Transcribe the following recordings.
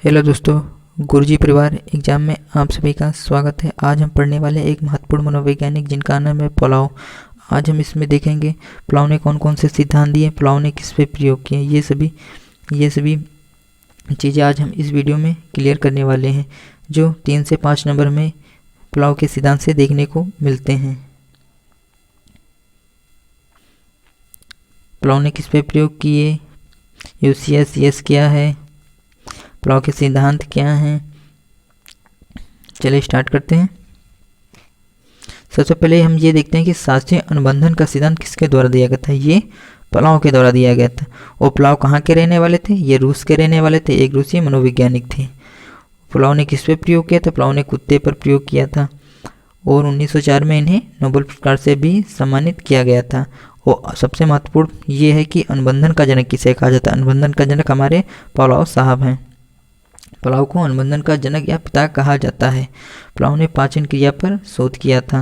Hello दोस्तों, गुरुजी परिवार exam में आप सभी का स्वागत है। आज हम पढ़ने वाले एक महत्वपूर्ण मनोवैज्ञानिक जिनका नाम है प्लाव। आज हम इसमें देखेंगे प्लाव ने कौन कौन से सिद्धांत दिए, प्लाव ने किस पे प्रयोग किए, ये सभी चीज़ें आज हम इस वीडियो में क्लियर करने वाले हैं, जो 3 से 5 नंबर में प्लाव के सिद्धांत से देखने को मिलते हैं। प्लाव ने किस पे प्रयोग किए, यूसीएस क्या है, प्लाव के सिद्धांत क्या हैं। चलिए स्टार्ट करते हैं। सबसे पहले हम ये देखते हैं कि शास्त्रीय अनुबंधन का सिद्धांत किसके द्वारा दिया गया था। ये प्लाव के द्वारा दिया गया था। और प्लाव कहाँ के रहने वाले थे, ये रूस के रहने वाले थे, एक रूसी मनोवैज्ञानिक थे। प्लाव ने किस पे प्रयोग किया था, प्लाव ने कुत्ते पर प्रयोग किया था। और 1904 में इन्हें नोबेल पुरस्कार से भी सम्मानित किया गया था। और सबसे महत्वपूर्ण ये है कि अनुबंधन का जनक किसे कहा जाता है। अनुबंधन का जनक हमारे प्लाव साहब हैं। प्लाव को अनुबंधन का जनक या पिता कहा जाता है। प्लाव ने पाचन क्रिया पर शोध किया था।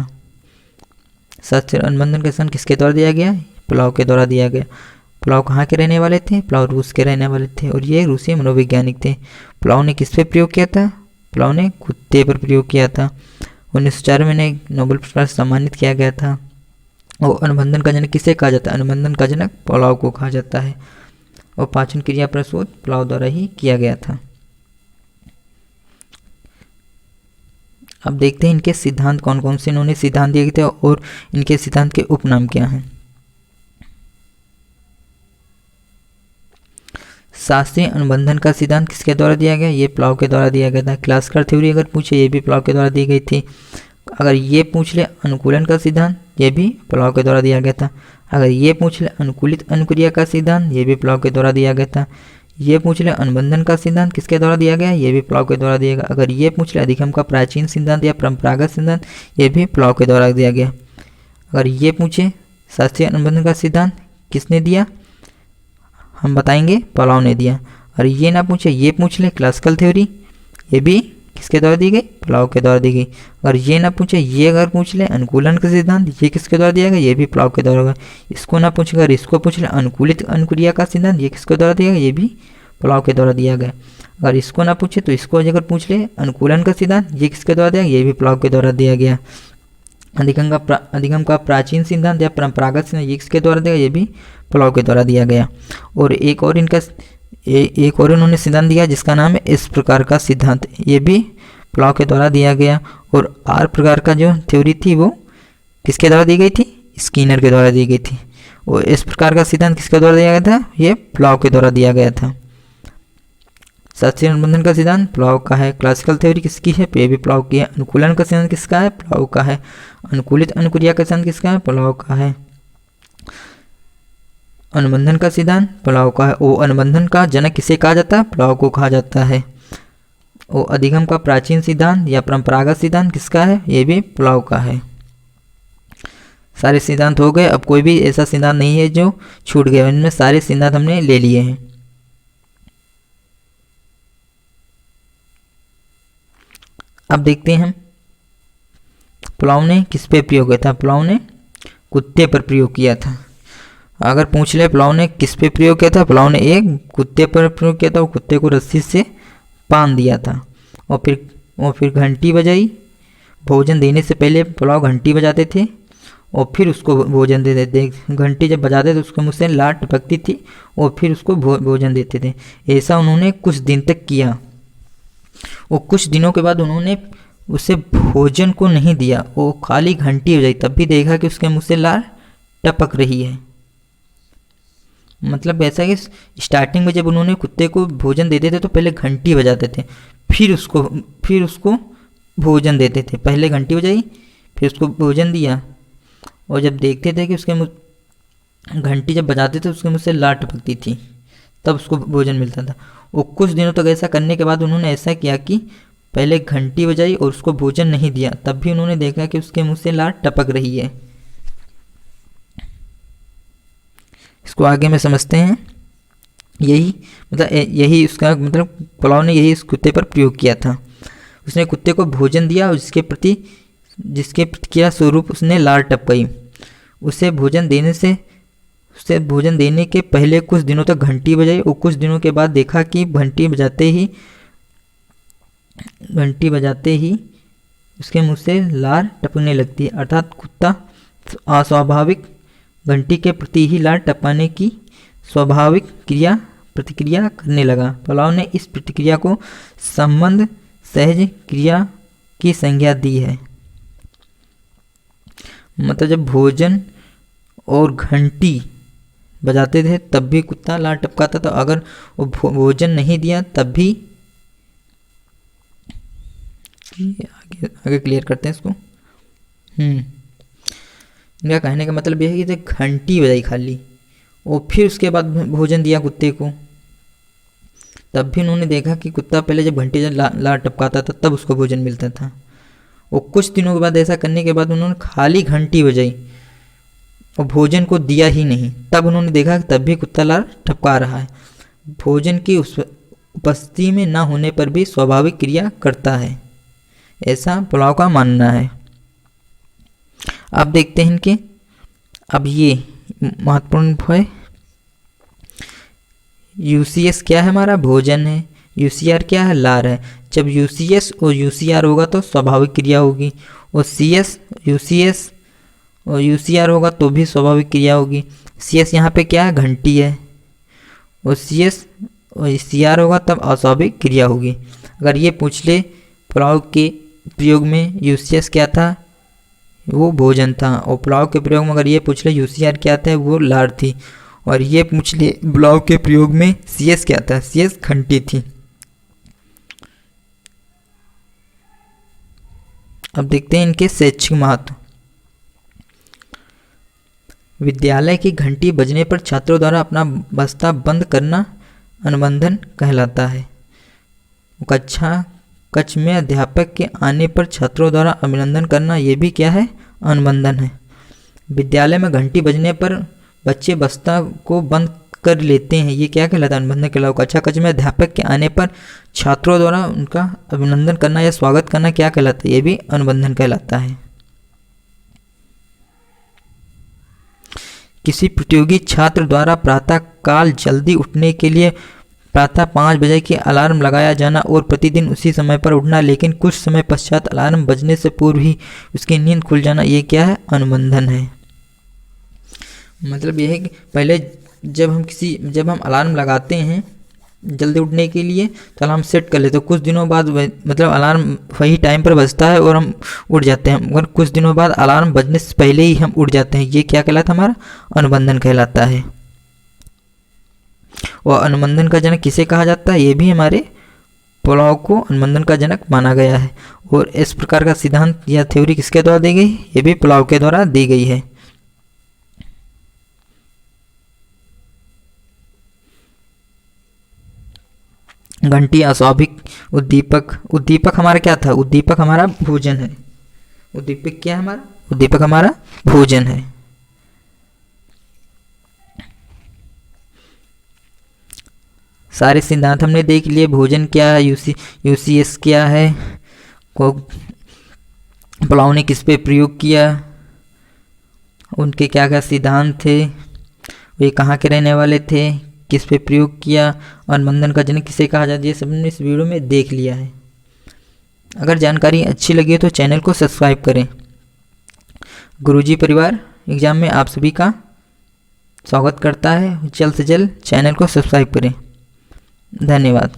शास्त्रीय अनुबंधन का सिद्धांत किसके द्वारा दिया गया, प्लाव के द्वारा दिया गया। प्लाव कहाँ के रहने वाले थे, प्लाव रूस के रहने वाले थे और ये रूसी मनोवैज्ञानिक थे। प्लाव ने किस पे प्रयोग किया था, प्लाव ने कुत्ते पर प्रयोग किया था। 1904 में इन्हें नोबेल पुरस्कार से सम्मानित किया गया था। और अनुबंधन का जनक किसे कहा जाता है, अनुबंधन का जनक प्लाव को कहा जाता है। और पाचन क्रिया पर शोध प्लाव द्वारा ही किया गया था। अब देखते हैं इनके सिद्धांत कौन कौन से इन्होंने सिद्धांत दिए थे और इनके सिद्धांत के उपनाम क्या हैं। शास्त्रीय अनुबंधन का सिद्धांत किसके द्वारा दिया गया, ये प्लाव के द्वारा दिया गया था। क्लासिकल थ्योरी अगर पूछे, ये भी प्लाव के द्वारा दी गई थी। अगर ये पूछ ले अनुकूलन का सिद्धांत, ये भी प्लाव के द्वारा दिया गया था। अगर ये पूछ ले अनुकूलित अनुक्रिया का सिद्धांत, ये भी प्लाव के द्वारा दिया गया था। ये पूछ ले अनुबंधन का सिद्धांत किसके द्वारा दिया गया, ये भी प्लाव के द्वारा दिया गया। अगर ये पूछ ले अधिगम का प्राचीन सिद्धांत या परंपरागत सिद्धांत, ये भी प्लाव के द्वारा दिया गया। अगर ये पूछे शास्त्रीय अनुबंधन का सिद्धांत किसने दिया, हम बताएंगे प्लाव ने दिया। और ये ना पूछे, ये पूछ ले क्लासिकल थ्योरी, ये भी किसके द्वारा दी गई, प्लाव के द्वारा दी गई। अगर ये ना पूछे, ये अगर पूछ ले अनुकूलन का सिद्धांत, ये किसके द्वारा दिया गया, ये भी प्लाव के द्वारा। इसको ना पूछे, अगर इसको पूछ ले अनुकूलित अनुक्रिया का सिद्धांत, ये किसके द्वारा दिया गया, ये भी प्लाव के द्वारा दिया गया। अगर इसको ना पूछे तो इसको अगर पूछ ले अनुकूलन का सिद्धांत, ये किसके द्वारा दिया गया, ये भी प्लाव के द्वारा दिया गया। अधिगम का प्राचीन सिद्धांत या परंपरागत सिद्धांत, ये किसके द्वारा दिया गया, ये भी प्लाव के द्वारा दिया गया। और एक और इन्होंने सिद्धांत दिया जिसका नाम है इस प्रकार का सिद्धांत, ये भी प्लाव के द्वारा दिया गया। और आर प्रकार का जो थ्योरी थी वो किसके द्वारा दी गई थी, स्किनर के द्वारा दी गई थी। और इस प्रकार का सिद्धांत किसके द्वारा दिया गया था, ये प्लाव के द्वारा दिया गया था। शास्त्रीय अनुबंधन का सिद्धांत प्लाव का है। क्लासिकल थ्योरी किसकी है, ये भी प्लाव की है। अनुकूलन का सिद्धांत किसका है, प्लाव का है। अनुकूलित अनुक्रिया का सिद्धांत किसका है, प्लाव का है। अनुबंधन का सिद्धांत प्लाव का है। वो अनुबंधन का जनक किसे कहा जाता है, प्लाव को कहा जाता है। वो अधिगम का प्राचीन सिद्धांत या परंपरागत सिद्धांत किसका है, ये भी प्लाव का है। सारे सिद्धांत हो गए। अब कोई भी ऐसा सिद्धांत नहीं है जो छूट गया, इनमें सारे सिद्धांत हमने ले लिए हैं। अब देखते हैं हम प्लाव ने किस पे प्रयोग किया था। प्लाव ने कुत्ते पर प्रयोग किया था। अगर पूछ ले प्लाव ने किस पे प्रयोग किया था, प्लाव ने एक कुत्ते पर प्रयोग किया था। वो कुत्ते को रस्सी से बांध दिया था और फिर घंटी बजाई। भोजन देने से पहले प्लाव घंटी बजाते थे और फिर उसको भोजन देते थे। घंटी जब बजाते थे उसके मुँह से लार टपकती थी और फिर उसको भोजन देते थे। ऐसा उन्होंने कुछ दिन तक किया और कुछ दिनों के बाद उन्होंने उसे भोजन को नहीं दिया, वो खाली घंटी बजाई, तब भी देखा कि उसके मुँह से लार टपक रही है। मतलब ऐसा कि स्टार्टिंग में जब उन्होंने कुत्ते को भोजन देते थे तो पहले घंटी बजाते थे, फिर उसको भोजन देते थे। पहले घंटी बजाई, फिर उसको भोजन दिया और जब देखते थे कि उसके मुँह घंटी जब बजाते थे उसके मुँह से लार टपकती थी, तब उसको भोजन मिलता था। वो कुछ दिनों तक ऐसा करने के बाद उन्होंने ऐसा किया कि पहले घंटी बजाई और उसको भोजन नहीं दिया, तब भी उन्होंने देखा कि उसके मुँह से लार टपक रही है। इसको आगे में समझते हैं। यही उसका मतलब प्लाव ने यही इस कुत्ते पर प्रयोग किया था। उसने कुत्ते को भोजन दिया और जिसके प्रतिक्रिया स्वरूप उसने लार टपकाई। उसे भोजन देने के पहले कुछ दिनों तक घंटी बजाई और कुछ दिनों के बाद देखा कि घंटी बजाते ही घंटी बजाते ही उसके मुंह से लार टपकने लगती है, अर्थात कुत्ता अस्वाभाविक घंटी के प्रति ही लार टपकाने की स्वाभाविक प्रतिक्रिया करने लगा। पुलाव ने इस प्रतिक्रिया को संबंध सहज क्रिया की संज्ञा दी है। मतलब जब भोजन और घंटी बजाते थे तब भी कुत्ता लार टपकाता था, अगर वो भोजन नहीं दिया तब भी। आगे क्लियर करते हैं इसको। इनका कहने का मतलब यह है कि घंटी बजाई खाली और फिर उसके बाद भोजन दिया कुत्ते को, तब भी उन्होंने देखा कि कुत्ता पहले जब घंटी लार टपकाता था तब उसको भोजन मिलता था। और कुछ दिनों के बाद ऐसा करने के बाद उन्होंने खाली घंटी बजाई और भोजन को दिया ही नहीं, तब उन्होंने देखा कि तब भी कुत्ता लार टपका रहा है। भोजन की उपस्थिति में ना होने पर भी स्वाभाविक क्रिया करता है, ऐसा पुलाव का मानना है। अब देखते हैं इनके, अब ये महत्वपूर्ण है। यूसीएस क्या है हमारा? भोजन है। यूसीआर क्या है? लार है। जब यूसीएस और यूसीआर होगा तो स्वाभाविक क्रिया होगी, और यूसीएस और यूसीआर होगा तो भी स्वाभाविक क्रिया होगी। सीएस यहाँ पे क्या है? घंटी है, और सीएस और सीआर होगा तब अस्वाभाविक क्रिया होगी। अगर ये पूछ ले पुलाव के प्रयोग में यूसीएस क्या था? वो भोजन था। और पुलाव के प्रयोग में अगर ये पूछ ले यूसीआर क्या था? वो लार थी। और ये पूछ ले पुलाव के प्रयोग में सीएस क्या था? सीएस घंटी थी। अब देखते हैं इनके शैक्षिक महत्व। विद्यालय की घंटी बजने पर छात्रों द्वारा अपना बस्ता बंद करना अनुबंधन कहलाता है। कक्ष में अध्यापक के आने पर छात्रों द्वारा अभिनंदन करना, ये भी क्या है? अनुबंधन है। विद्यालय में घंटी बजने पर बच्चे बस्ता को बंद कर लेते हैं, ये क्या कहलाता है? अनुबंधन कहलाता है। कक्ष में अध्यापक के आने पर छात्रों द्वारा उनका अभिनंदन करना या स्वागत करना क्या कहलाता है? ये भी अनुबंधन कहलाता है। किसी प्रतियोगी छात्र द्वारा प्रातः काल जल्दी उठने के लिए प्रातः 5 बजे की अलार्म लगाया जाना और प्रतिदिन उसी समय पर उठना, लेकिन कुछ समय पश्चात अलार्म बजने से पूर्व ही उसकी नींद खुल जाना, ये क्या है? अनुबंधन है। मतलब यह है कि पहले जब हम अलार्म लगाते हैं जल्दी उठने के लिए तो अलार्म सेट कर लेते हैं, कुछ दिनों बाद मतलब अलार्म वही टाइम पर बजता है और हम उठ जाते हैं, मगर कुछ दिनों बाद अलार्म बजने से पहले ही हम उठ जाते हैं, ये क्या कहलाता है? हमारा अनुबंधन कहलाता है। और अनुबंधन का जनक किसे कहा जाता है? ये भी हमारे पुलाव को अनुबंधन का जनक माना गया है। और इस प्रकार का सिद्धांत या थ्योरी किसके द्वारा दी गई? ये भी पुलाव के द्वारा दी गई है। घंटी अस्वाभाविक उद्दीपक हमारा क्या था? उद्दीपक हमारा भोजन है। उद्दीपक क्या है हमारा? उद्दीपक हमारा भोजन है। सारे सिद्धांत हमने देख लिए। भोजन क्या है, यूसीएस क्या है, को पुलाव ने किस पे प्रयोग किया, उनके क्या क्या सिद्धांत थे, वे कहाँ के रहने वाले थे, किस पे प्रयोग किया, और अनुबंधन का जनक किसे कहा जाता है, ये सब हमने इस वीडियो में देख लिया है। अगर जानकारी अच्छी लगी हो तो चैनल को सब्सक्राइब करें। गुरुजी परिवार एग्जाम में आप सभी का स्वागत करता है। जल्द से जल्द चैनल को सब्सक्राइब करें। धन्यवाद।